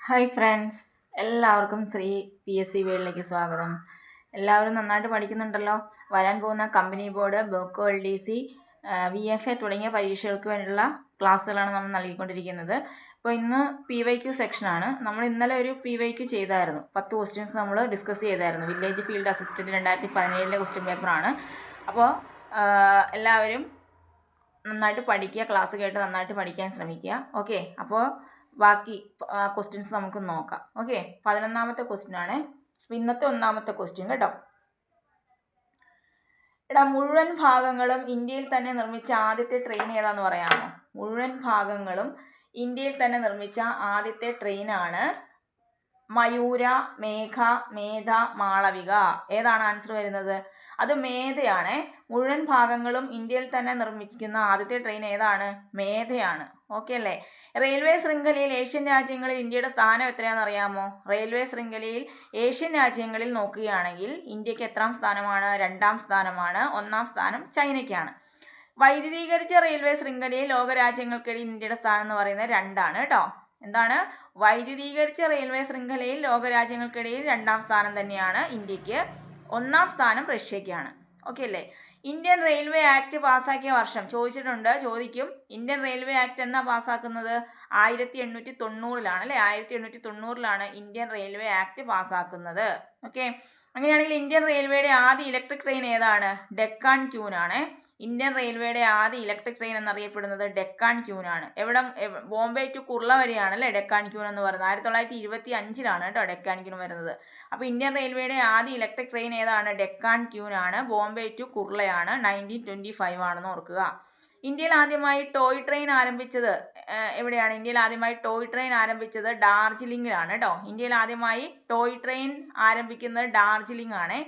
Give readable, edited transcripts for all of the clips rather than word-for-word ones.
Hi friends, എല്ലാവർക്കും Shri PSC വേൾഡിലേക്ക് സ്വാഗതം. എല്ലാവരും നന്നായിട്ട് പഠിക്കുന്നുണ്ടല്ലോ. വരാൻ പോകുന്ന company board, Boko LDC, VFA തുടങ്ങിയ പരീക്ഷകൾക്ക് വേണ്ടിയുള്ള ക്ലാസ്സുകളാണ് നമ്മൾ നൽകിക്കൊണ്ടിരിക്കുന്നത്. അപ്പോൾ ഇന്ന് PYQ സെക്ഷനാണ്. നമ്മൾ ഇന്നലെ ഒരു PYQ ചെയ്തായിരുന്നു. 10 ക്വസ്റ്റ്യൻസ് നമ്മൾ ഡിസ്കസ് ചെയ്തായിരുന്നു. വില്ലേജ് ഫീൽഡ് അസിസ്റ്റൻറ്റ് 2017 ക്വസ്റ്റ്യൻ പേപ്പറാണ്. അപ്പോൾ എല്ലാവരും നന്നായിട്ട് പഠിക്കുക, ക്ലാസ് കേട്ട് നന്നായിട്ട് പഠിക്കാൻ ശ്രമിക്കുക. ഓക്കെ, അപ്പോൾ ബാക്കി ക്വസ്റ്റ്യൻസ് നമുക്ക് നോക്കാം. ഓക്കെ, 11ാമത്തെ ക്വസ്റ്റ്യൻ ആണ് ഇന്നത്തെ 1ാമത്തെ ക്വസ്റ്റ്യൻ കേട്ടോ. മുഴുവൻ ഭാഗങ്ങളും ഇന്ത്യയിൽ തന്നെ നിർമ്മിച്ച ആദ്യത്തെ ട്രെയിൻ ഏതാന്ന് പറയാമോ? മുഴുവൻ ഭാഗങ്ങളും ഇന്ത്യയിൽ തന്നെ നിർമ്മിച്ച ആദ്യത്തെ ട്രെയിനാണ് മയൂര, മേഘ, മേധ, മാളവിക. ഏതാണ് ആൻസർ വരുന്നത്? അത് മേധയാണ്. മുഴുവൻ ഭാഗങ്ങളും ഇന്ത്യയിൽ തന്നെ നിർമ്മിക്കുന്ന ആദ്യത്തെ ട്രെയിൻ ഏതാണ്? മേധയാണ്. ഓക്കെ അല്ലേ? റെയിൽവേ ശൃംഖലയിൽ ഏഷ്യൻ രാജ്യങ്ങളിൽ ഇന്ത്യയുടെ സ്ഥാനം എത്രയാണെന്ന് അറിയാമോ? റെയിൽവേ ശൃംഖലയിൽ ഏഷ്യൻ രാജ്യങ്ങളിൽ നോക്കുകയാണെങ്കിൽ ഇന്ത്യക്ക് എത്രാം സ്ഥാനമാണ്? 2ാം സ്ഥാനമാണ്. 1ാം സ്ഥാനം ചൈനയ്ക്കാണ്. വൈദ്യുതീകരിച്ച റെയിൽവേ ശൃംഖലയിൽ ലോകരാജ്യങ്ങൾക്കിടയിൽ ഇന്ത്യയുടെ സ്ഥാനം എന്ന് പറയുന്നത് 2ആണ് കേട്ടോ. എന്താണ്? വൈദ്യുതീകരിച്ച റെയിൽവേ ശൃംഖലയിൽ ലോകരാജ്യങ്ങൾക്കിടയിൽ 2ാം സ്ഥാനം തന്നെയാണ് ഇന്ത്യക്ക്. 1ാം സ്ഥാനം റഷ്യക്കാണ്. ഓക്കെ അല്ലേ? ഇന്ത്യൻ റെയിൽവേ ആക്ട് പാസ്സാക്കിയ വർഷം ചോദിക്കും. ഇന്ത്യൻ റെയിൽവേ ആക്ട് എന്നാ പാസ്സാക്കുന്നത്? 1890 അല്ലേ? 1890 ഇന്ത്യൻ റെയിൽവേ ആക്ട് പാസ്സാക്കുന്നത്. ഓക്കെ, അങ്ങനെയാണെങ്കിൽ ഇന്ത്യൻ റെയിൽവേയുടെ ആദ്യ ഇലക്ട്രിക് ട്രെയിൻ ഏതാണ്? ഡെക്കാൻ ക്യൂൻ ആണ്. ഇന്ത്യൻ റെയിൽവേയുടെ ആദ്യ ഇലക്ട്രിക് ട്രെയിൻ എന്നറിയപ്പെടുന്നത് ഡെക്കാൻ ക്യൂൻ ആണ്. ബോംബെ ടു കുർള വരെയാണ് അല്ലേ ഡെക്കാൻ ക്യൂൻ എന്ന് പറയുന്നത്. 1925 കേട്ടോ ഡെക്കാൻ ക്യൂൻ വരുന്നത്. അപ്പോൾ ഇന്ത്യൻ റെയിൽവേയുടെ ആദ്യ ഇലക്ട്രിക് ട്രെയിൻ ഏതാണ്? ഡെക്കാൻ ക്യൂൻ ആണ്. ബോംബെ ടു കുർളയാണ്. 1925 ആണെന്ന് ഓർക്കുക. ഇന്ത്യയിൽ ആദ്യമായി ടോയ് ട്രെയിൻ ആരംഭിച്ചത് എവിടെയാണ്? ഇന്ത്യയിൽ ആദ്യമായി ടോയ് ട്രെയിൻ ആരംഭിച്ചത് ഡാർജിലിംഗിലാണ് കേട്ടോ. ഇന്ത്യയിൽ ആദ്യമായി ടോയ് ട്രെയിൻ ആരംഭിക്കുന്നത് ഡാർജിലിംഗ് ആണ്.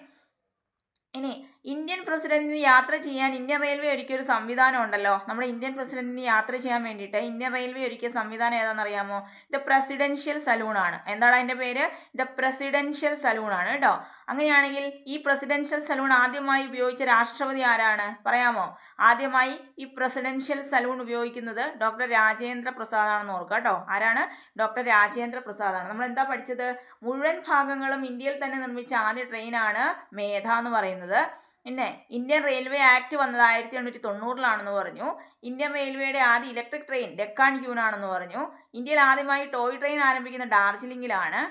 ഇനി ഇന്ത്യൻ പ്രസിഡന്റിന് യാത്ര ചെയ്യാൻ ഇന്ത്യൻ റെയിൽവേ ഒരുക്കിയ ഒരു സംവിധാനം ഉണ്ടല്ലോ. നമ്മുടെ ഇന്ത്യൻ പ്രസിഡന്റിന് യാത്ര ചെയ്യാൻ വേണ്ടിയിട്ട് ഇന്ത്യൻ റെയിൽവേ ഒരുക്കിയ സംവിധാനം ഏതാണെന്ന് അറിയാമോ? ദ പ്രസിഡൻഷ്യൽ സലൂൺ ആണ്. എന്താണ് അതിന്റെ പേര്? ദ പ്രസിഡൻഷ്യൽ സലൂൺ ആണ് കേട്ടോ. അങ്ങനെയാണെങ്കിൽ ഈ പ്രസിഡൻഷ്യൽ സലൂൺ ആദ്യമായി ഉപയോഗിച്ച രാഷ്ട്രപതി ആരാണ്? പറയാമോ? ആദ്യമായി ഈ പ്രസിഡൻഷ്യൽ സലൂൺ ഉപയോഗിക്കുന്നത് ഡോക്ടർ രാജേന്ദ്ര പ്രസാദ് ആണെന്ന് ഓർക്കുക കേട്ടോ. ആരാണ്? ഡോക്ടർ രാജേന്ദ്ര പ്രസാദ് ആണ്. നമ്മൾ എന്താ പഠിച്ചത്? മുഴുവൻ ഭാഗങ്ങളും ഇന്ത്യയിൽ തന്നെ നിർമ്മിച്ച ആദ്യ ട്രെയിനാണ് മേധ എന്ന് പറയുന്നത്. പിന്നെ ഇന്ത്യൻ റെയിൽവേ ആക്ട് വന്നത് 1890 പറഞ്ഞു. ഇന്ത്യൻ റെയിൽവേയുടെ ആദ്യ ഇലക്ട്രിക് ട്രെയിൻ ഡെക്കാൻ ക്യൂൻ ആണെന്ന് പറഞ്ഞു. ഇന്ത്യയിൽ ആദ്യമായി ടോയ് ട്രെയിൻ ആരംഭിക്കുന്ന ഡാർജിലിംഗിലാണ്.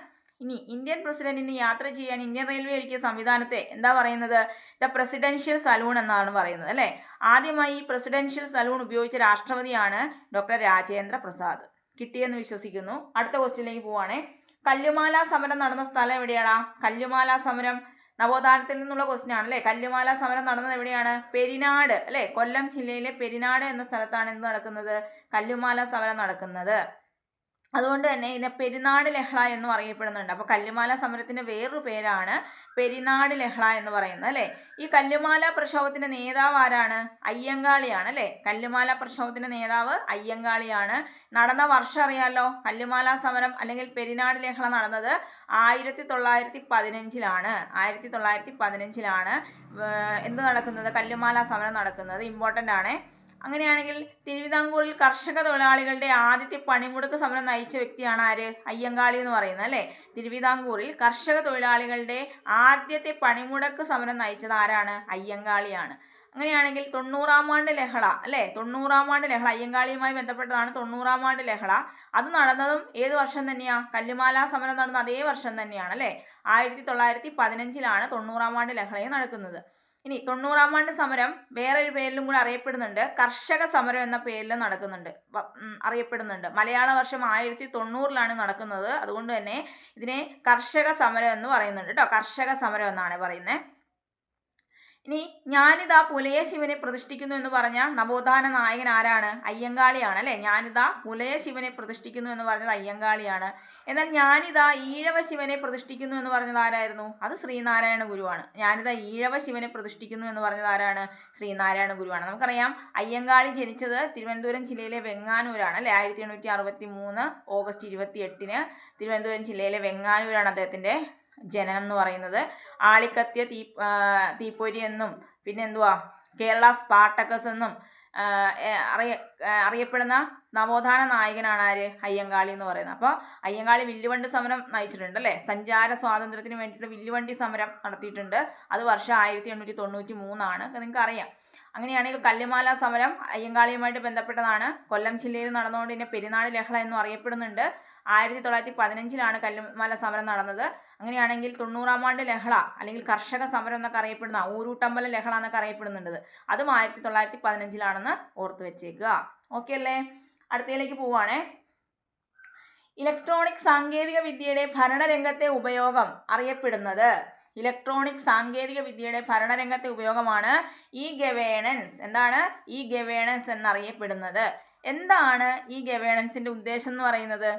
ഇനി ഇന്ത്യൻ പ്രസിഡന്റിന് യാത്ര ചെയ്യാൻ ഇന്ത്യൻ റെയിൽവേ ഒരുക്കിയ സംവിധാനത്തെ എന്താ പറയുന്നത്? ദ പ്രസിഡൻഷ്യൽ സലൂൺ എന്നാണ് പറയുന്നത് അല്ലേ. ആദ്യമായി ഈ പ്രസിഡൻഷ്യൽ സലൂൺ ഉപയോഗിച്ച രാഷ്ട്രപതിയാണ് ഡോക്ടർ രാജേന്ദ്ര പ്രസാദ്. കിട്ടിയെന്ന് വിശ്വസിക്കുന്നു. അടുത്ത ക്വസ്റ്റ്യനിലേക്ക് പോവാണേ. കല്ലുമാല സമരം നടന്ന സ്ഥലം എവിടെയാണ്? കല്ലുമാല സമരം നവോത്ഥാനത്തിൽ നിന്നുള്ള ക്വസ്റ്റ്യൻ ആണ് അല്ലേ. കല്ലുമാല സമരം നടന്നത് എവിടെയാണ്? പെരിനാട് അല്ലേ. കൊല്ലം ജില്ലയിലെ പെരിനാട് എന്ന സ്ഥലത്താണ് എന്ത് നടക്കുന്നത്? കല്ലുമാല സമരം നടക്കുന്നത്. അതുകൊണ്ട് തന്നെ ഇതിനെ പെരിനാട് ലഹള എന്നും അറിയപ്പെടുന്നുണ്ട്. അപ്പോൾ കല്ലുമാല സമരത്തിന്റെ വേറൊരു പേരാണ് പെരിനാട് ലഹള എന്ന് പറയുന്നത് അല്ലേ. ഈ കല്ലുമാല പ്രക്ഷോഭത്തിന്റെ നേതാവ് ആരാണ്? അയ്യങ്കാളിയാണ് അല്ലേ. കല്ലുമാല പ്രക്ഷോഭത്തിന്റെ നേതാവ് അയ്യങ്കാളിയാണ്. നടന്ന വർഷം അറിയാലോ. കല്ലുമാല സമരം അല്ലെങ്കിൽ പെരിനാട് ലഹള നടന്നത് 1915 1915 എന്ത് നടക്കുന്നത്? കല്ലുമാല സമരം നടക്കുന്നത്. ഇമ്പോർട്ടൻ്റ് ആണ്. അങ്ങനെയാണെങ്കിൽ തിരുവിതാംകൂറിൽ കർഷക തൊഴിലാളികളുടെ ആദ്യത്തെ പണിമുടക്ക് സമരം നയിച്ച വ്യക്തിയാണ് ആര്? അയ്യങ്കാളി എന്ന് പറയുന്നത് അല്ലേ. തിരുവിതാംകൂറിൽ കർഷക തൊഴിലാളികളുടെ ആദ്യത്തെ പണിമുടക്ക് സമരം നയിച്ചത് ആരാണ്? അയ്യങ്കാളിയാണ്. അങ്ങനെയാണെങ്കിൽ 90-ാം ആണ്ട് ലഹള അല്ലേ. 90-ാം ആണ്ട് ലഹള അയ്യങ്കാളിയുമായി ബന്ധപ്പെട്ടതാണ് 90-ാം ആണ്ട് ലഹള. അത് നടന്നതും ഏത് വർഷം തന്നെയാ? കല്ലുമാല സമരം നടന്ന അതേ വർഷം തന്നെയാണ് അല്ലേ. 1915 90-ാം ആണ്ട് ലഹളയും നടക്കുന്നത്. ഇനി 90-ാം ആണ്ട് സമരം വേറൊരു പേരിലും കൂടി അറിയപ്പെടുന്നുണ്ട്. കർഷക സമരം എന്ന പേരിൽ അറിയപ്പെടുന്നുണ്ട്. മലയാള വർഷം 1990 നടക്കുന്നത്. അതുകൊണ്ട് തന്നെ ഇതിനെ കർഷക സമരം എന്ന് പറയുന്നുണ്ട് കേട്ടോ. കർഷക സമരം എന്നാണ് പറയുന്നത്. ഇനി ഞാനിതാ പുലയ ശിവനെ പ്രതിഷ്ഠിക്കുന്നു എന്ന് പറഞ്ഞ നവോത്ഥാന നായകൻ ആരാണ്? അയ്യങ്കാളിയാണ് അല്ലേ. ഞാനിതാ പുലയ ശിവനെ പ്രതിഷ്ഠിക്കുന്നു എന്ന് പറഞ്ഞത് അയ്യങ്കാളിയാണ്. എന്നാൽ ഞാനിതാ ഈഴവ ശിവനെ പ്രതിഷ്ഠിക്കുന്നു എന്ന് പറഞ്ഞത് ആരായിരുന്നു? അത് ശ്രീനാരായണ ഗുരുവാണ്. ഞാനിതാ ഈഴവ ശിവനെ പ്രതിഷ്ഠിക്കുന്നു എന്ന് പറഞ്ഞത് ആരാണ്? ശ്രീനാരായണ ഗുരുവാണ്. നമുക്കറിയാം അയ്യങ്കാളി ജനിച്ചത് തിരുവനന്തപുരം ജില്ലയിലെ വെങ്ങാനൂരാണ് അല്ലേ. 1863 ഓഗസ്റ്റ് 28 തിരുവനന്തപുരം ജില്ലയിലെ വെങ്ങാനൂരാണ് അദ്ദേഹത്തിന്റെ ജനനം എന്ന് പറയുന്നത്. ആളിക്കത്തിയ തീപ്പൊരി എന്നും പിന്നെ എന്തുവാ കേരള സ്പാർട്ടക്കസ് എന്നും അറിയപ്പെടുന്ന നവോത്ഥാന നായകനാണ് ആര്? അയ്യങ്കാളി എന്ന് പറയുന്നത്. അപ്പോൾ അയ്യങ്കാളി വില്ലുവണ്ടി സമരം നയിച്ചിട്ടുണ്ട് അല്ലേ? സഞ്ചാര സ്വാതന്ത്ര്യത്തിന് വേണ്ടിയിട്ട് വില്ലുവണ്ടി സമരം നടത്തിയിട്ടുണ്ട്. അത് വർഷം 1893 നിങ്ങൾക്ക് അറിയാം. അങ്ങനെയാണെങ്കിൽ കല്ലുമാല സമരം അയ്യങ്കാളിയുമായിട്ട് ബന്ധപ്പെട്ടതാണ്. കൊല്ലം ജില്ലയിൽ നടന്നുകൊണ്ട് പെരിനാട് ലഹള എന്നും അറിയപ്പെടുന്നുണ്ട്. 1915 കല്ലുമാല സമരം നടന്നത്. അങ്ങനെയാണെങ്കിൽ 90-ാം ആണ്ട് ലഹള അല്ലെങ്കിൽ കർഷക സമരം എന്നൊക്കെ അറിയപ്പെടുന്ന ഊരൂട്ടമ്പല ലഹള എന്നൊക്കെ അറിയപ്പെടുന്നുണ്ട്. അതും 1915 ഓർത്ത് വെച്ചേക്കുക. ഓക്കെ അല്ലേ? അടുത്തതിലേക്ക് പോവുകയാണേ. ഇലക്ട്രോണിക് സാങ്കേതിക വിദ്യയുടെ ഭരണരംഗത്തെ ഉപയോഗം അറിയപ്പെടുന്നത്. ഇലക്ട്രോണിക് സാങ്കേതിക വിദ്യയുടെ ഭരണരംഗത്തെ ഉപയോഗമാണ് ഇ ഗവേണൻസ്. എന്താണ് ഇ ഗവേണൻസ് എന്നറിയപ്പെടുന്നത്? എന്താണ് ഈ ഗവേണൻസിന്റെ ഉദ്ദേശം എന്ന് പറയുന്നത്?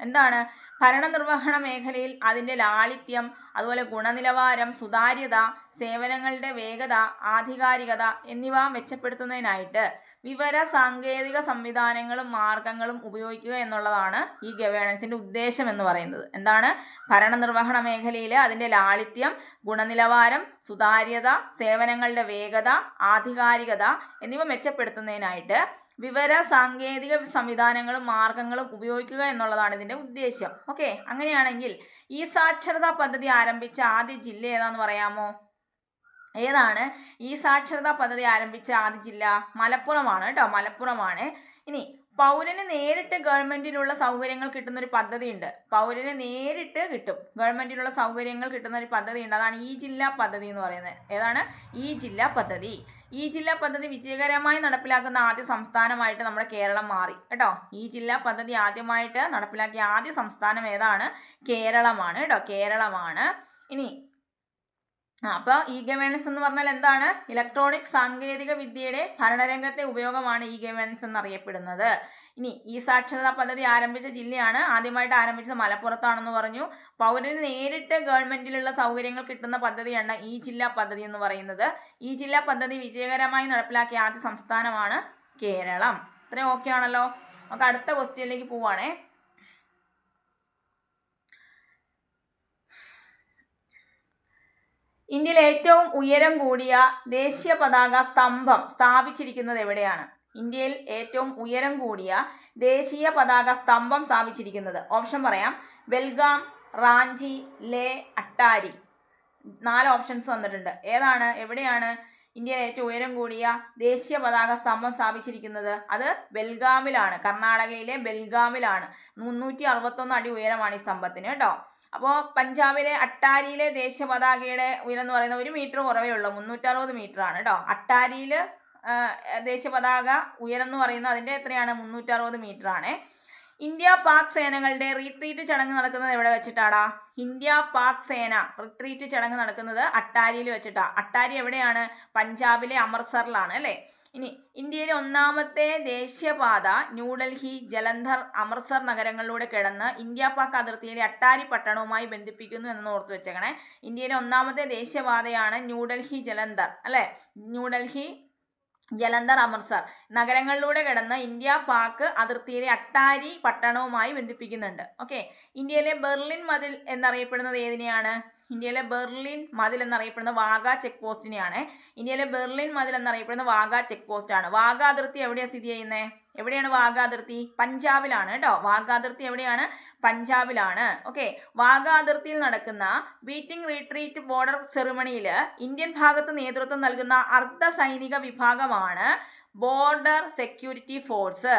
എന്താണ്? ഭരണനിർവഹണ മേഖലയിൽ അതിൻ്റെ ലാളിത്യം, അതുപോലെ ഗുണനിലവാരം, സുതാര്യത, സേവനങ്ങളുടെ വേഗത, ആധികാരികത എന്നിവ മെച്ചപ്പെടുത്തുന്നതിനായിട്ട് വിവര സാങ്കേതിക സംവിധാനങ്ങളും മാർഗങ്ങളും ഉപയോഗിക്കുക എന്നുള്ളതാണ് ഈ ഗവേണൻസിന്റെ ഉദ്ദേശം എന്ന് പറയുന്നത്. എന്താണ്? ഭരണനിർവഹണ മേഖലയിൽ അതിൻ്റെ ലാളിത്യം, ഗുണനിലവാരം, സുതാര്യത, സേവനങ്ങളുടെ വേഗത, ആധികാരികത എന്നിവ മെച്ചപ്പെടുത്തുന്നതിനായിട്ട് വിവര സാങ്കേതിക സംവിധാനങ്ങളും മാർഗങ്ങളും ഉപയോഗിക്കുക എന്നുള്ളതാണ് ഇതിൻ്റെ ഉദ്ദേശം. ഓക്കെ, അങ്ങനെയാണെങ്കിൽ ഈ സാക്ഷരതാ പദ്ധതി ആരംഭിച്ച ആദ്യ ജില്ല ഏതാണെന്ന് പറയാമോ? ഏതാണ് ഈ സാക്ഷരതാ പദ്ധതി ആരംഭിച്ച ആദ്യ ജില്ല? മലപ്പുറമാണ് കേട്ടോ, മലപ്പുറമാണ്. ഇനി പൗരന് നേരിട്ട് ഗവൺമെന്റിലുള്ള സൗകര്യങ്ങൾ കിട്ടുന്ന ഒരു പദ്ധതി ഉണ്ട്. പൗരന് നേരിട്ട് കിട്ടും, ഗവൺമെന്റിലുള്ള സൗകര്യങ്ങൾ കിട്ടുന്ന ഒരു പദ്ധതി ഉണ്ട്. അതാണ് ഈ ജില്ലാ പദ്ധതി എന്ന് പറയുന്നത്. ഏതാണ് ഈ ജില്ലാ പദ്ധതി? ഈ ജില്ലാ പദ്ധതി വിജയകരമായി നടപ്പിലാക്കുന്ന ആദ്യ സംസ്ഥാനമായിട്ട് നമ്മുടെ കേരളം മാറി കേട്ടോ. ഈ ജില്ലാ പദ്ധതി ആദ്യമായിട്ട് നടപ്പിലാക്കിയ ആദ്യ സംസ്ഥാനം ഏതാണ്? കേരളമാണ് കേട്ടോ, കേരളമാണ്. ഇനി അപ്പോൾ ഇ ഗവേണൻസ് എന്ന് പറഞ്ഞാൽ എന്താണ്? ഇലക്ട്രോണിക് സാങ്കേതിക വിദ്യയുടെ ഭരണരംഗത്തെ ഉപയോഗമാണ് ഇ ഗവേണൻസ് എന്നറിയപ്പെടുന്നത്. ഇനി ഈ സാക്ഷരതാ പദ്ധതി ആരംഭിച്ച ജില്ലയാണ്, ആദ്യമായിട്ട് ആരംഭിച്ചത് മലപ്പുറത്താണെന്ന് പറഞ്ഞു. പൗരന് നേരിട്ട് ഗവൺമെന്റിലുള്ള സൗകര്യങ്ങൾ കിട്ടുന്ന പദ്ധതിയാണ് ഈ ജില്ലാ പദ്ധതി എന്ന് പറയുന്നത്. ഈ ജില്ലാ പദ്ധതി വിജയകരമായി നടപ്പിലാക്കിയ ആദ്യ സംസ്ഥാനമാണ് കേരളം. ഇത്രയും ഓക്കെ ആണല്ലോ? നമുക്ക് അടുത്ത ക്വസ്റ്റ്യനിലേക്ക് പോവാണേ. ഇന്ത്യയിൽ ഏറ്റവും ഉയരം കൂടിയ ദേശീയ പതാക സ്തംഭം സ്ഥാപിച്ചിരിക്കുന്നത് എവിടെയാണ്? ഇന്ത്യയിൽ ഏറ്റവും ഉയരം കൂടിയ ദേശീയ പതാക സ്തംഭം സ്ഥാപിച്ചിരിക്കുന്നത്, ഓപ്ഷൻ പറയാം: ബെൽഗാം, റാഞ്ചി, ലേ, അട്ടാരി. 4 ഓപ്ഷൻസ് വന്നിട്ടുണ്ട്. ഏതാണ്, എവിടെയാണ് ഇന്ത്യയിൽ ഏറ്റവും ഉയരം കൂടിയ ദേശീയ പതാക സ്തംഭം സ്ഥാപിച്ചിരിക്കുന്നത്? അത് ബെൽഗാമിലാണ്, കർണാടകയിലെ ബെൽഗാമിലാണ്. 361 അടി ഉയരമാണ് ഈ സ്തംഭത്തിന് കേട്ടോ. അപ്പോൾ പഞ്ചാബിലെ അട്ടാരിയിലെ ദേശീയ പതാകയുടെ ഉയരം എന്ന് പറയുന്നത് 1 മീറ്റർ കുറവേ ഉള്ളൂ, 360 മീറ്റർ ആണ് കേട്ടോ. അട്ടാരിയിൽ ദേശീയ പതാക ഉയരം എന്ന് പറയുന്നത് അതിൻ്റെ എത്രയാണ്? 360 മീറ്റർ ആണ്. ഇന്ത്യ പാക് സേനകളുടെ റീട്രീറ്റ് ചടങ്ങ് നടക്കുന്നത് എവിടെ വെച്ചിട്ടാടാ? ഇന്ത്യ പാക് സേന റിട്രീറ്റ് ചടങ്ങ് നടക്കുന്നത് അട്ടാരിയിൽ വെച്ചിട്ടാ. അട്ടാരി എവിടെയാണ്? പഞ്ചാബിലെ അമൃത്സറിലാണ് അല്ലേ. ഇനി ഇന്ത്യയിലെ ഒന്നാമത്തെ ദേശീയപാത ന്യൂഡൽഹി, ജലന്ധർ, അമൃത്സർ നഗരങ്ങളിലൂടെ കിടന്ന് ഇന്ത്യ പാക് അതിർത്തിയിലെ അട്ടാരി പട്ടണവുമായി ബന്ധിപ്പിക്കുന്നു എന്ന് ഓർത്ത് വെച്ചേക്കണേ. ഇന്ത്യയിലെ ഒന്നാമത്തെ ദേശീയപാതയാണ് ന്യൂഡൽഹി, ജലന്ധർ അല്ലേ. ന്യൂഡൽഹി, ജലന്ധർ, അമൃത്സർ നഗരങ്ങളിലൂടെ കിടന്ന് ഇന്ത്യ പാക് അതിർത്തിയിലെ അട്ടാരി പട്ടണവുമായി ബന്ധിപ്പിക്കുന്നുണ്ട്. ഓക്കെ. ഇന്ത്യയിലെ ബെർലിൻ മതിൽ എന്നറിയപ്പെടുന്നത് ഏതിനെയാണ്? ഇന്ത്യയിലെ ബെർലിൻ മതിൽ എന്നറിയപ്പെടുന്നത് വാഗ ചെക്ക് പോസ്റ്റിനെയാണ്. ഇന്ത്യയിലെ ബെർലിൻ മതിൽ എന്നറിയപ്പെടുന്നത് വാഗ ചെക്ക് പോസ്റ്റ് ആണ്. വാഗ അതിർത്തി എവിടെയാണ് സ്ഥിതി ചെയ്യുന്നത്? എവിടെയാണ് വാഗ അതിർത്തി? പഞ്ചാബിലാണ് കേട്ടോ. വാഗ അതിർത്തി എവിടെയാണ്? പഞ്ചാബിലാണ്. ഓക്കെ. വാഗ അതിർത്തിയിൽ നടക്കുന്ന ബീറ്റിംഗ് റിട്രീറ്റ് ബോർഡർ സെറിമണിയിൽ ഇന്ത്യൻ ഭാഗത്ത് നേതൃത്വം നൽകുന്ന അർദ്ധ സൈനിക വിഭാഗമാണ് ബോർഡർ സെക്യൂരിറ്റി ഫോഴ്സ്,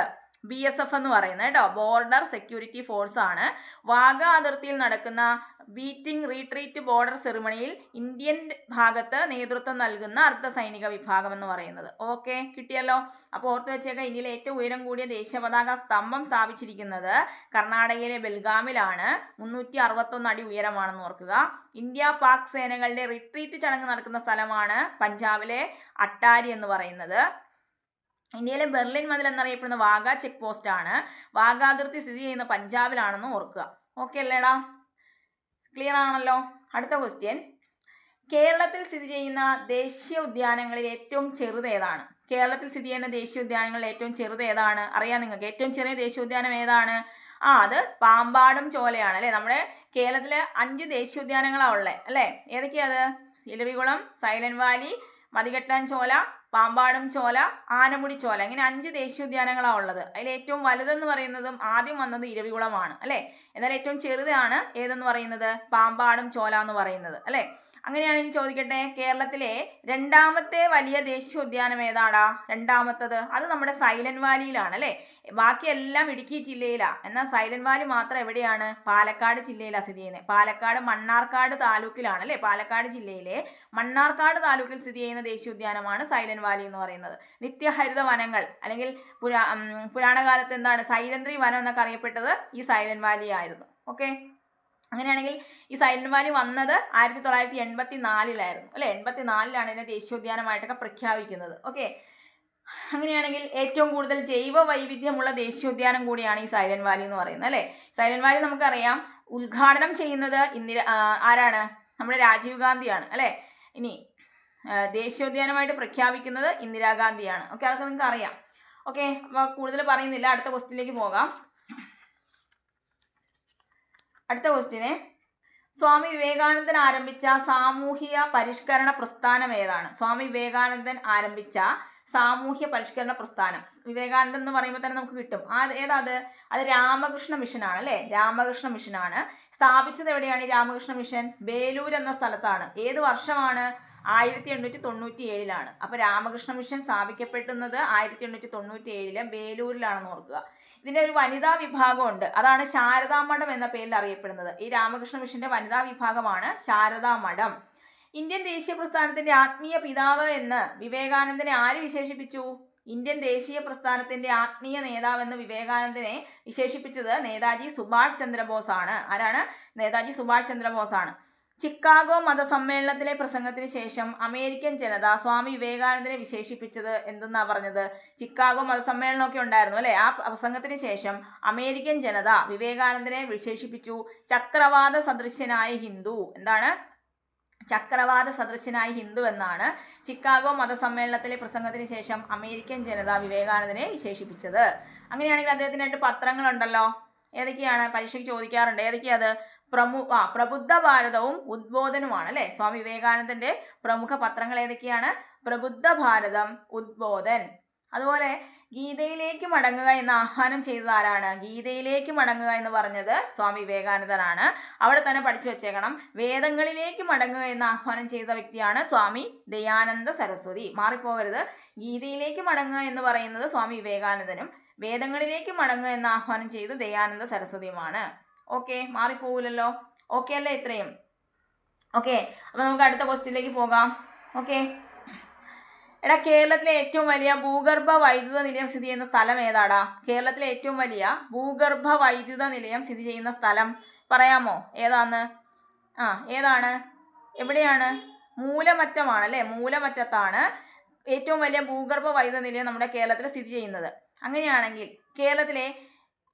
BSF എന്ന് പറയുന്നത് കേട്ടോ. ബോർഡർ സെക്യൂരിറ്റി ഫോഴ്സ് ആണ് വാഗ അതിർത്തിയിൽ നടക്കുന്ന ബീറ്റിംഗ് റീട്രീറ്റ് ബോർഡർ സെറിമണിയിൽ ഇന്ത്യൻ ഭാഗത്ത് നേതൃത്വം നൽകുന്ന അർദ്ധ സൈനിക വിഭാഗം എന്ന് പറയുന്നത്. ഓക്കെ, കിട്ടിയല്ലോ. അപ്പോൾ ഓർത്ത് വെച്ചേക്കാം, ഇന്ത്യയിലെ ഏറ്റവും ഉയരം കൂടിയ ദേശീയ പതാക സ്തംഭം സ്ഥാപിച്ചിരിക്കുന്നത് കർണാടകയിലെ ബെൽഗാമിലാണ്. 361 അടി ഉയരമാണെന്ന് ഓർക്കുക. ഇന്ത്യ പാക് സേനകളുടെ റിട്രീറ്റ് ചടങ്ങ് നടക്കുന്ന സ്ഥലമാണ് പഞ്ചാബിലെ അട്ടാരി എന്ന് പറയുന്നത്. ഇന്ത്യയിലെ ബെർലിൻ മതിൽ എന്നറിയപ്പെടുന്ന വാഗ ചെക്ക് പോസ്റ്റ് ആണ്. വാഗ അതിർത്തി സ്ഥിതി ചെയ്യുന്ന പഞ്ചാബിലാണെന്ന് ഓർക്കുക. ഓക്കെ അല്ലേടാ? ക്ലിയർ ആണല്ലോ? അടുത്ത ക്വസ്റ്റ്യൻ: കേരളത്തിൽ സ്ഥിതി ചെയ്യുന്ന ദേശീയ ഉദ്യാനങ്ങളിൽ ഏറ്റവും ചെറുത് ഏതാണ്? കേരളത്തിൽ സ്ഥിതി ചെയ്യുന്ന ദേശീയ ഉദ്യാനങ്ങളിൽ ഏറ്റവും ചെറുത് ഏതാണ്? അറിയാം നിങ്ങൾക്ക്. ഏറ്റവും ചെറിയ ദേശീയോദ്യാനം ഏതാണ്? അത് പാമ്പാടും ചോലയാണ് അല്ലേ. നമ്മുടെ കേരളത്തിൽ 5 ദേശീയോദ്യാനങ്ങളാണ് ഉള്ളത് അല്ലേ. ഏതൊക്കെയാ അത്? ഇരവികുളം, സൈലന്റ് വാലി, മതികെട്ടാൻ ചോല, പാമ്പാടും ചോല, ആനമുടി ചോല, ഇങ്ങനെ 5 ദേശീയോദ്യാനങ്ങളാണ് ഉള്ളത്. അതിൽ ഏറ്റവും വലുതെന്ന് പറയുന്നതും ആദ്യം വന്നത് ഇരവികുളമാണ് അല്ലേ. എന്നാൽ ഏറ്റവും ചെറുതാണ് ഏതെന്ന് പറയുന്നത് പാമ്പാടും ചോല എന്ന് പറയുന്നത് അല്ലേ. അങ്ങനെയാണെങ്കിൽ ചോദിക്കട്ടെ, കേരളത്തിലെ രണ്ടാമത്തെ വലിയ ദേശീയോദ്യാനം ഏതാടാ? രണ്ടാമത്തത് അത് നമ്മുടെ സൈലന്റ് വാലിയിലാണ് അല്ലേ. ബാക്കിയെല്ലാം ഇടുക്കി ജില്ലയിലാണ്. എന്നാൽ സൈലന്റ് വാലി മാത്രം എവിടെയാണ്? പാലക്കാട് ജില്ലയിലാണ് സ്ഥിതി ചെയ്യുന്നത്. പാലക്കാട് മണ്ണാർക്കാട് താലൂക്കിലാണ് അല്ലേ. പാലക്കാട് ജില്ലയിലെ മണ്ണാർക്കാട് താലൂക്കിൽ സ്ഥിതി ചെയ്യുന്ന ദേശീയോദ്യാനമാണ് സൈലന്റ് വാലി എന്ന് പറയുന്നത്. നിത്യഹരിത വനങ്ങൾ അല്ലെങ്കിൽ പുരാണകാലത്ത് എന്താണ് സൈലന്ററി വനം എന്നൊക്കെ അറിയപ്പെട്ടത് ഈ സൈലന്റ് വാലി ആയിരുന്നു. ഓക്കെ, അങ്ങനെയാണെങ്കിൽ ഈ സൈലന്റ് വാലി വന്നത് 1984 അല്ലേ. 1984 ഇതിനെ ദേശീയോദ്യാനമായിട്ടൊക്കെ പ്രഖ്യാപിക്കുന്നത്. ഓക്കെ, അങ്ങനെയാണെങ്കിൽ ഏറ്റവും കൂടുതൽ ജൈവ വൈവിധ്യമുള്ള ദേശീയോദ്യാനം കൂടിയാണ് ഈ സൈലന്റ് വാലി എന്ന് പറയുന്നത് അല്ലേ. സൈലന്റ് വാലി നമുക്കറിയാം ഉദ്ഘാടനം ചെയ്യുന്നത് ആരാണ്? നമ്മുടെ രാജീവ് ഗാന്ധിയാണ് അല്ലേ. ഇനി ദേശീയോദ്യാനമായിട്ട് പ്രഖ്യാപിക്കുന്നത് ഇന്ദിരാഗാന്ധിയാണ്. ഓക്കെ, അതൊക്കെ നിങ്ങൾക്ക് അറിയാം. ഓക്കെ, അപ്പോൾ കൂടുതൽ പറയുന്നില്ല, അടുത്ത ക്വസ്റ്റ്യനിലേക്ക് പോകാം. അടുത്ത ക്വസ്റ്റ്യന്, സ്വാമി വിവേകാനന്ദൻ ആരംഭിച്ച സാമൂഹിക പരിഷ്കരണ പ്രസ്ഥാനം ഏതാണ്? സ്വാമി വിവേകാനന്ദൻ ആരംഭിച്ച സാമൂഹ്യ പരിഷ്കരണ പ്രസ്ഥാനം, വിവേകാനന്ദൻ എന്ന് പറയുമ്പോൾ തന്നെ നമുക്ക് കിട്ടും ഏതാത്? അത് രാമകൃഷ്ണ മിഷനാണ് അല്ലേ. രാമകൃഷ്ണ മിഷനാണ്. സ്ഥാപിച്ചത് എവിടെയാണ് ഈ രാമകൃഷ്ണ മിഷൻ? ബേലൂർ എന്ന സ്ഥലത്താണ്. ഏത് വർഷമാണ്? 1897. അപ്പോൾ രാമകൃഷ്ണ മിഷൻ സ്ഥാപിക്കപ്പെടുന്നത് 1897 ബേലൂരിലാണെന്ന് ഓർക്കുക. ഇതിൻ്റെ ഒരു വനിതാ വിഭാഗമുണ്ട്, അതാണ് ശാരദാ മഠം എന്ന പേരിൽ അറിയപ്പെടുന്നത്. ഈ രാമകൃഷ്ണ മിഷന്റെ വനിതാ വിഭാഗമാണ് ശാരദാ മഠം. ഇന്ത്യൻ ദേശീയ പ്രസ്ഥാനത്തിന്റെ ആത്മീയ പിതാവ് എന്ന് വിവേകാനന്ദനെ ആര് വിശേഷിപ്പിച്ചു? ഇന്ത്യൻ ദേശീയ പ്രസ്ഥാനത്തിന്റെ ആത്മീയ നേതാവെന്ന് വിവേകാനന്ദനെ വിശേഷിപ്പിച്ചത് നേതാജി സുഭാഷ് ചന്ദ്രബോസ് ആണ്. ആരാണ്? നേതാജി സുഭാഷ് ചന്ദ്രബോസ് ആണ്. ചിക്കാഗോ മതസമ്മേളനത്തിലെ പ്രസംഗത്തിന് ശേഷം അമേരിക്കൻ ജനത സ്വാമി വിവേകാനന്ദനെ വിശേഷിപ്പിച്ചത് എന്തെന്നാ പറഞ്ഞത്? ചിക്കാഗോ മതസമ്മേളനമൊക്കെ ഉണ്ടായിരുന്നു അല്ലേ. ആ പ്രസംഗത്തിന് ശേഷം അമേരിക്കൻ ജനത വിവേകാനന്ദനെ വിശേഷിപ്പിച്ചു ചക്രവാത സദൃശ്യനായ ഹിന്ദു. എന്താണ്? ചക്രവാത സദൃശ്യനായ ഹിന്ദു എന്നാണ് ചിക്കാഗോ മതസമ്മേളനത്തിലെ പ്രസംഗത്തിന് ശേഷം അമേരിക്കൻ ജനത വിവേകാനന്ദനെ വിശേഷിപ്പിച്ചത്. അങ്ങനെയാണെങ്കിൽ അദ്ദേഹത്തിന് 2 പത്രങ്ങളുണ്ടല്ലോ. ഏതൊക്കെയാണ്? പരീക്ഷയ്ക്ക് ചോദിക്കാറുണ്ട്. ഏതൊക്കെയത്? പ്രബുദ്ധ ഭാരതവും ഉദ്ബോധനുമാണ് അല്ലേ. സ്വാമി വിവേകാനന്ദന്റെ പ്രമുഖ പത്രങ്ങൾ ഏതൊക്കെയാണ്? പ്രബുദ്ധ ഭാരതം, ഉദ്ബോധൻ. അതുപോലെ ഗീതയിലേക്ക് മടങ്ങുക എന്ന് ആഹ്വാനം ചെയ്തത് ആരാണ്? ഗീതയിലേക്ക് മടങ്ങുക എന്ന് പറഞ്ഞത് സ്വാമി വിവേകാനന്ദനാണ്. അവിടെ തന്നെ പഠിച്ചു വെച്ചേക്കണം. വേദങ്ങളിലേക്ക് മടങ്ങുക എന്ന് ആഹ്വാനം ചെയ്ത വ്യക്തിയാണ് സ്വാമി ദയാനന്ദ സരസ്വതി. മാറിപ്പോകരുത്. ഗീതയിലേക്ക് മടങ്ങുക എന്ന് പറയുന്നത് സ്വാമി വിവേകാനന്ദനും വേദങ്ങളിലേക്ക് മടങ്ങുക എന്ന് ആഹ്വാനം ചെയ്ത് ദയാനന്ദ സരസ്വതിയുമാണ്. ഓക്കെ, മാറിപ്പോവില്ലല്ലോ. ഓക്കെ അല്ലേ ഇത്രയും? ഓക്കെ, അപ്പോൾ നമുക്ക് അടുത്ത ക്വസ്റ്റ്യനിലേക്ക് പോകാം. ഓക്കെ, എടാ, കേരളത്തിലെ ഏറ്റവും വലിയ ഭൂഗർഭ വൈദ്യുത നിലയം സ്ഥിതി ചെയ്യുന്ന സ്ഥലം ഏതാടാ? കേരളത്തിലെ ഏറ്റവും വലിയ ഭൂഗർഭ വൈദ്യുത നിലയം സ്ഥിതി ചെയ്യുന്ന സ്ഥലം പറയാമോ? ഏതാന്ന്? ഏതാണ്? എവിടെയാണ്? മൂലമറ്റമാണ് അല്ലേ. മൂലമറ്റത്താണ് ഏറ്റവും വലിയ ഭൂഗർഭ വൈദ്യുത നിലയം നമ്മുടെ കേരളത്തിൽ സ്ഥിതി ചെയ്യുന്നത്. അങ്ങനെയാണെങ്കിൽ കേരളത്തിലെ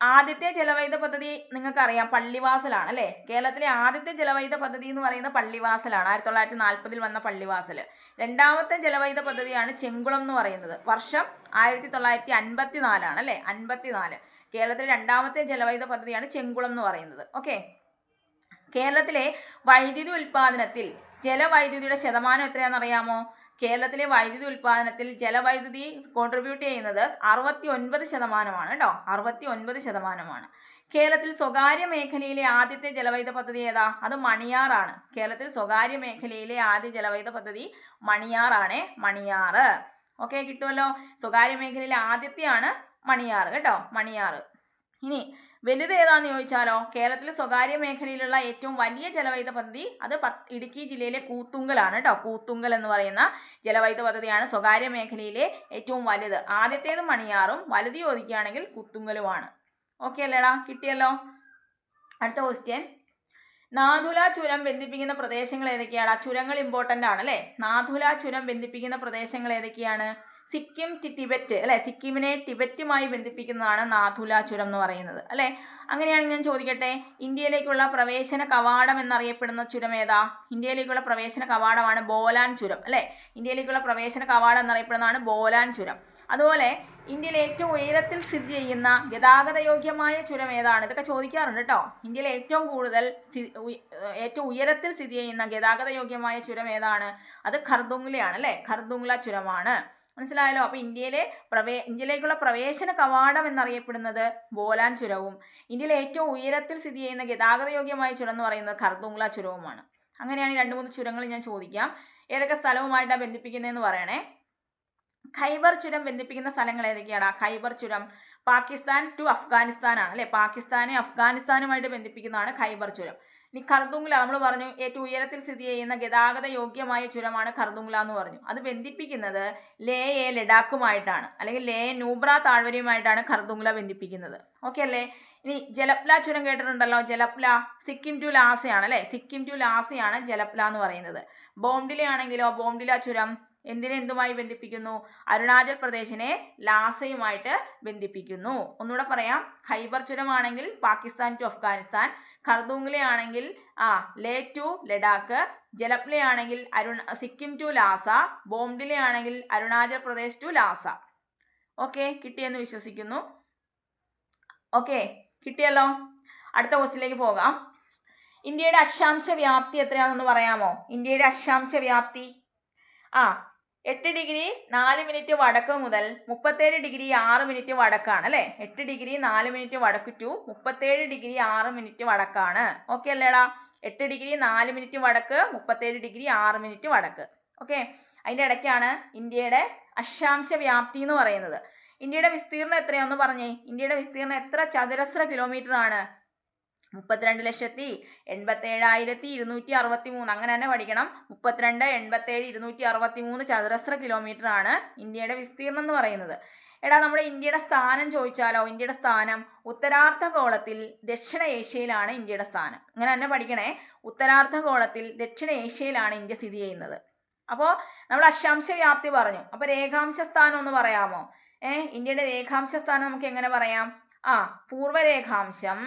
ആദ്യത്തെ ജലവൈദ്യുത പദ്ധതി നിങ്ങൾക്കറിയാം, പള്ളിവാസലാണ് അല്ലേ. കേരളത്തിലെ ആദ്യത്തെ ജലവൈദ്യുത പദ്ധതി എന്ന് പറയുന്നത് പള്ളിവാസലാണ്. 1940 വന്ന പള്ളിവാസൽ. രണ്ടാമത്തെ ജലവൈദ്യുത പദ്ധതിയാണ് ചെങ്കുളം എന്ന് പറയുന്നത്. വർഷം 1954 അല്ലേ. 54. കേരളത്തിലെ രണ്ടാമത്തെ ജലവൈദ്യുത പദ്ധതിയാണ് ചെങ്കുളം എന്ന് പറയുന്നത്. ഓക്കെ, കേരളത്തിലെ വൈദ്യുതി ഉൽപ്പാദനത്തിൽ ജലവൈദ്യുതിയുടെ ശതമാനം എത്രയാണെന്നറിയാമോ? കേരളത്തിലെ വൈദ്യുതി ഉൽപ്പാദനത്തിൽ ജലവൈദ്യുതി കോൺട്രിബ്യൂട്ട് ചെയ്യുന്നത് 69% കേട്ടോ. 69%. കേരളത്തിൽ സ്വകാര്യ മേഖലയിലെ ആദ്യത്തെ ജലവൈദ്യുത പദ്ധതി ഏതാ? അത് മണിയാറാണ്. കേരളത്തിൽ സ്വകാര്യ മേഖലയിലെ ആദ്യ ജലവൈദ്യുത പദ്ധതി മണിയാറാണ്. മണിയാർ. ഓക്കെ, കിട്ടുമല്ലോ. സ്വകാര്യ മേഖലയിലെ ആദ്യത്തെയാണ് മണിയാർ കേട്ടോ. മണിയാർ. ഇനി വലുത് ഏതാന്ന് ചോദിച്ചാലോ, കേരളത്തിലെ സ്വകാര്യ മേഖലയിലുള്ള ഏറ്റവും വലിയ ജലവൈദ്യുത പദ്ധതി അത് ഇടുക്കി ജില്ലയിലെ കൂത്തുങ്കലാണ് കേട്ടോ. കൂത്തുങ്കൽ എന്ന് പറയുന്ന ജലവൈദ്യുത പദ്ധതിയാണ് സ്വകാര്യ മേഖലയിലെ ഏറ്റവും വലുത്. ആദ്യത്തേത് മണിയാറും വലുത് ചോദിക്കുകയാണെങ്കിൽ കൂത്തുങ്കലുമാണ്. ഓക്കെ അല്ലേടാ? കിട്ടിയല്ലോ. അടുത്ത ക്വസ്റ്റ്യൻ, നാഥുല ചുരം ബന്ധിപ്പിക്കുന്ന പ്രദേശങ്ങൾ ഏതൊക്കെയാണ്? ചുരങ്ങൾ ഇമ്പോർട്ടൻ്റ് ആണ് അല്ലേ. നാഥുല ചുരം ബന്ധിപ്പിക്കുന്ന പ്രദേശങ്ങൾ ഏതൊക്കെയാണ്? സിക്കിം ടിബറ്റ് അല്ലേ. സിക്കിമിനെ ടിബറ്റുമായി ബന്ധിപ്പിക്കുന്നതാണ് നാഥുല ചുരം എന്ന് പറയുന്നത് അല്ലേ. അങ്ങനെയാണെങ്കിൽ ഞാൻ ചോദിക്കട്ടെ, ഇന്ത്യയിലേക്കുള്ള പ്രവേശന കവാടം എന്നറിയപ്പെടുന്ന ചുരം ഏതാ? ഇന്ത്യയിലേക്കുള്ള പ്രവേശന കവാടമാണ് ബോലാൻ ചുരം അല്ലേ. ഇന്ത്യയിലേക്കുള്ള പ്രവേശന കവാടം എന്നറിയപ്പെടുന്നതാണ് ബോലാൻ ചുരം. അതുപോലെ ഇന്ത്യയിൽ ഏറ്റവും ഉയരത്തിൽ സ്ഥിതി ചെയ്യുന്ന ഗതാഗത യോഗ്യമായ ചുരം ഏതാണ്? ഇതൊക്കെ ചോദിക്കാറുണ്ട് കേട്ടോ. ഇന്ത്യയിൽ ഏറ്റവും ഉയരത്തിൽ സ്ഥിതി ചെയ്യുന്ന ഗതാഗത യോഗ്യമായ ചുരം ഏതാണ്? അത് ഖർദുംഗ്ലയാണ് അല്ലേ? ഖർദുംഗ്ല ചുരമാണ്. മനസ്സിലായല്ലോ. അപ്പോൾ ഇന്ത്യയിലേക്കുള്ള പ്രവേശന കവാടം എന്നറിയപ്പെടുന്നത് ബോലാൻ ചുരവും ഇന്ത്യയിലെ ഏറ്റവും ഉയരത്തിൽ സ്ഥിതി ചെയ്യുന്ന ഗതാഗത യോഗ്യമായ ചുരം എന്ന് പറയുന്നത് ഖർദുംഗ്ല ചുരവുമാണ്. അങ്ങനെയാണ് 2-3 ചുരങ്ങൾ ഞാൻ ചോദിക്കാം. ഏതൊക്കെ സ്ഥലവുമായിട്ടാണ് ബന്ധിപ്പിക്കുന്നതെന്ന് പറയണേ. ഖൈബർ ചുരം ബന്ധിപ്പിക്കുന്ന സ്ഥലങ്ങൾ ഏതൊക്കെയാണ്? ഖൈബർ ചുരം പാകിസ്ഥാൻ ടു അഫ്ഗാനിസ്ഥാൻ ആണ് അല്ലേ? പാകിസ്ഥാനെ അഫ്ഗാനിസ്ഥാനുമായിട്ട് ബന്ധിപ്പിക്കുന്നതാണ് ഖൈബർ ചുരം. ഇനി ഖർദുംഗ്ല നമ്മൾ പറഞ്ഞു ഏറ്റവും ഉയരത്തിൽ സ്ഥിതി ചെയ്യുന്ന ഗതാഗത യോഗ്യമായ ചുരമാണ് ഖർദുംഗ്ല എന്ന് പറഞ്ഞു. അത് ബന്ധിപ്പിക്കുന്നത് ലേയെ ലഡാക്കുമായിട്ടാണ്, അല്ലെങ്കിൽ ലേയെ നൂബ്ര താഴ്വരയുമായിട്ടാണ് ഖർദുംഗ്ല ബന്ധിപ്പിക്കുന്നത്. ഓക്കെ അല്ലേ? ഇനി ജലപ്ല ചുരം കേട്ടിട്ടുണ്ടല്ലോ. ജലപ്ല സിക്കിം ടു ലാസയാണ് അല്ലേ? സിക്കിം ടു ലാസയാണ് ജലപ്ല എന്ന് പറയുന്നത്. ബോംഡില ആണെങ്കിലോ ബോംഡില ചുരം എന്തുമായി ബന്ധിപ്പിക്കുന്നു? അരുണാചൽ പ്രദേശിനെ ലാസയുമായിട്ട് ബന്ധിപ്പിക്കുന്നു. ഒന്നുകൂടെ പറയാം. ഖൈബർ ചുരമാണെങ്കിൽ പാകിസ്ഥാൻ ടു അഫ്ഗാനിസ്ഥാൻ, ഖർദുംഗ്ല ആണെങ്കിൽ ലേ ടു ലഡാക്ക്, ജലപ്ല ആണെങ്കിൽ സിക്കിം ടു ലാസ, ബോംഡില ആണെങ്കിൽ അരുണാചൽ പ്രദേശ് ടു ലാസ. ഓക്കെ, കിട്ടിയെന്ന് വിശ്വസിക്കുന്നു. ഓക്കെ, കിട്ടിയല്ലോ. അടുത്ത ക്വസ്റ്റ്യനിലേക്ക് പോകാം. ഇന്ത്യയുടെ അക്ഷാംശ വ്യാപ്തി എത്രയാണെന്ന് പറയാമോ? ഇന്ത്യയുടെ അക്ഷാംശ വ്യാപ്തി 8 ഡിഗ്രി 4 മിനിറ്റ് വടക്ക് മുതൽ 37 ഡിഗ്രി 6 മിനിറ്റ് വടക്കാണ് അല്ലേ? 8 ഡിഗ്രി 4 മിനിറ്റ് വടക്ക് ടു 37 ഡിഗ്രി 6 മിനിറ്റ് വടക്കാണ്. ഓക്കെ അല്ലേടാ? 8 ഡിഗ്രി 4 മിനിറ്റ് വടക്ക്, 37 ഡിഗ്രി 6 മിനിറ്റ് വടക്ക്. ഓക്കെ, അതിൻ്റെ ഇടയ്ക്കാണ് ഇന്ത്യയുടെ അക്ഷാംശ വ്യാപ്തി എന്ന് പറയുന്നത്. ഇന്ത്യയുടെ വിസ്തീർണം എത്രയാണെന്ന് പറഞ്ഞേ. ഇന്ത്യയുടെ വിസ്തീർണം എത്ര ചതുരശ്ര കിലോമീറ്റർ ആണ്? 32,87,263. അങ്ങനെ തന്നെ പഠിക്കണം. 32,87,263 ചതുരശ്ര കിലോമീറ്റർ ആണ് ഇന്ത്യയുടെ വിസ്തീർണം എന്ന് പറയുന്നത്. എടാ, നമ്മുടെ ഇന്ത്യയുടെ സ്ഥാനം ചോദിച്ചാലോ? ഇന്ത്യയുടെ സ്ഥാനം ഉത്തരാർദ്ധഗോളത്തിൽ ദക്ഷിണ ഏഷ്യയിലാണ് ഇന്ത്യയുടെ സ്ഥാനം. അങ്ങനെ തന്നെ പഠിക്കണേ. ഉത്തരാർദ്ധഗോളത്തിൽ ദക്ഷിണ ഏഷ്യയിലാണ് ഇന്ത്യ സ്ഥിതി ചെയ്യുന്നത്. അപ്പോൾ നമ്മൾ അക്ഷാംശ വ്യാപ്തി പറഞ്ഞു. അപ്പോൾ രേഖാംശ സ്ഥാനം ഒന്ന് പറയാമോ? ഇന്ത്യയുടെ രേഖാംശ സ്ഥാനം നമുക്ക് എങ്ങനെ പറയാം? പൂർവ്വരേഖാംശം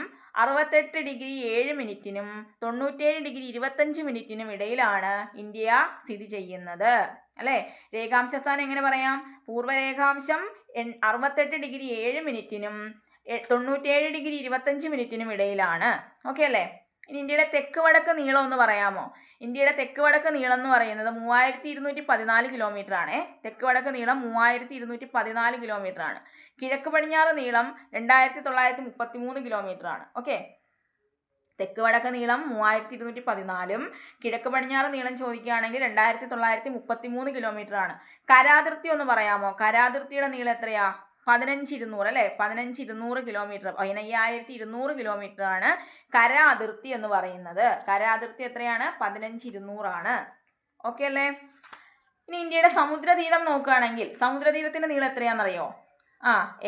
68 ഡിഗ്രി 7 മിനിറ്റിനും 97 ഡിഗ്രി 25 മിനിറ്റിനും ഇടയിലാണ് ഇന്ത്യ സ്ഥിതി ചെയ്യുന്നത് അല്ലേ? രേഖാംശ സ്ഥാനം എങ്ങനെ പറയാം? പൂർവ്വരേഖാംശം 68 ഡിഗ്രി 7 മിനിറ്റിനും 97 ഡിഗ്രി 25 മിനിറ്റിനും ഇടയിലാണ്. ഓക്കെ അല്ലേ? ഇനി ഇന്ത്യയുടെ തെക്ക് വടക്ക് നീളം ഒന്ന് പറയാമോ? ഇന്ത്യയുടെ തെക്ക് വടക്ക് നീളം എന്ന് പറയുന്നത് 3214 കിലോമീറ്റർ ആണ്. തെക്ക് വടക്ക് നീളം 3214 കിലോമീറ്റർ ആണ്. കിഴക്ക് പടിഞ്ഞാറ് നീളം 2933 കിലോമീറ്റർ ആണ്. ഓക്കെ, തെക്ക് വടക്ക് നീളം 3214, കിഴക്ക് പടിഞ്ഞാറ് നീളം ചോദിക്കുകയാണെങ്കിൽ 2933 കിലോമീറ്റർ ആണ്. കരാതിർത്തി ഒന്ന് പറയാമോ? കരാതിർത്തിയുടെ നീളം എത്രയാ? 15,200 അല്ലേ? 15,200 കിലോമീറ്റർ, 15,200 കിലോമീറ്റർ ആണ് കര അതിർത്തി എന്ന് പറയുന്നത്. കര അതിർത്തി എത്രയാണ്? 15,200 ആണ്. ഓക്കെ അല്ലേ? ഇനി ഇന്ത്യയുടെ സമുദ്രതീരം നോക്കുകയാണെങ്കിൽ സമുദ്രതീരത്തിന്റെ നീളം എത്രയാണെന്നറിയോ?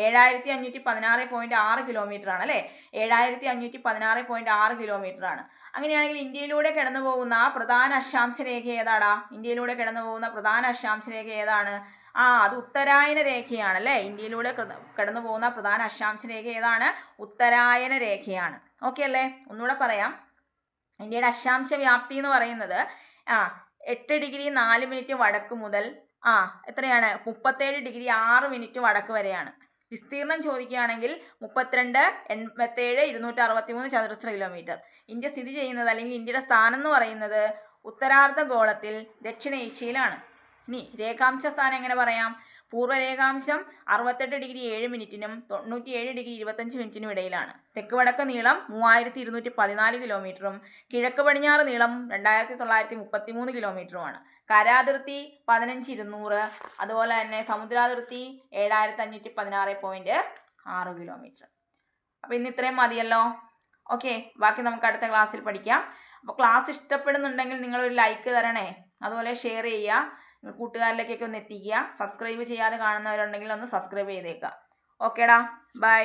7,516.6 കിലോമീറ്റർ ആണ് അല്ലേ? 7,516.6 കിലോമീറ്റർ ആണ്. അങ്ങനെയാണെങ്കിൽ ഇന്ത്യയിലൂടെ കടന്നു പോകുന്ന പ്രധാന അക്ഷാംശ രേഖ ഏതാടാ? ഇന്ത്യയിലൂടെ കടന്നു പോകുന്ന പ്രധാന അക്ഷാംശ രേഖ ഏതാണ്? അത് ഉത്തരായന രേഖയാണ് അല്ലേ? ഇന്ത്യയിലൂടെ കടന്നു പോകുന്ന പ്രധാന അക്ഷാംശ രേഖ ഏതാണ്? ഉത്തരായന രേഖയാണ്. ഓക്കെ അല്ലേ? ഒന്നുകൂടെ പറയാം. ഇന്ത്യയുടെ അക്ഷാംശ വ്യാപ്തി എന്ന് പറയുന്നത് 8 ഡിഗ്രി 4 മിനിറ്റ് വടക്ക് മുതൽ എത്രയാണ്? 37 ഡിഗ്രി 6 മിനിറ്റ് വടക്ക് വരെയാണ്. വിസ്തീർണം ചോദിക്കുകയാണെങ്കിൽ 32,87,263 ചതുരശ്ര കിലോമീറ്റർ. ഇന്ത്യ സ്ഥിതി ചെയ്യുന്നത് അല്ലെങ്കിൽ ഇന്ത്യയുടെ സ്ഥാനം എന്ന് പറയുന്നത് ഉത്തരാർദ്ധഗോളത്തിൽ ദക്ഷിണേഷ്യയിലാണ്. ഇനി രേഖാംശ സ്ഥാനം എങ്ങനെ പറയാം? പൂർവ്വരേഖാംശം 68 ഡിഗ്രി 7 മിനിറ്റിനും 97 ഡിഗ്രി 25 മിനിറ്റിനും ഇടയിലാണ്. തെക്ക് വടക്ക് നീളം 3214 കിലോമീറ്ററും കിഴക്ക് പടിഞ്ഞാറ് നീളം 2933 കിലോമീറ്ററുമാണ്. കരാതിർത്തി 15,200, അതുപോലെ തന്നെ സമുദ്രാതിർത്തി 7,516.6 കിലോമീറ്റർ. അപ്പോൾ ഇന്ന് ഇത്രയും മതിയല്ലോ. ഓക്കെ, ബാക്കി നമുക്ക് അടുത്ത ക്ലാസ്സിൽ പഠിക്കാം. അപ്പോൾ ക്ലാസ് ഇഷ്ടപ്പെടുന്നുണ്ടെങ്കിൽ നിങ്ങളൊരു ലൈക്ക് തരണേ, അതുപോലെ ഷെയർ ചെയ്യുക, കൂട്ടുകാരിലേക്കൊക്കെ ഒന്ന് എത്തിക്കുക. സബ്സ്ക്രൈബ് ചെയ്യാതെ കാണുന്നവരുണ്ടെങ്കിൽ ഒന്ന് സബ്സ്ക്രൈബ് ചെയ്തേക്കുക. ഓക്കേടാ, ബൈ.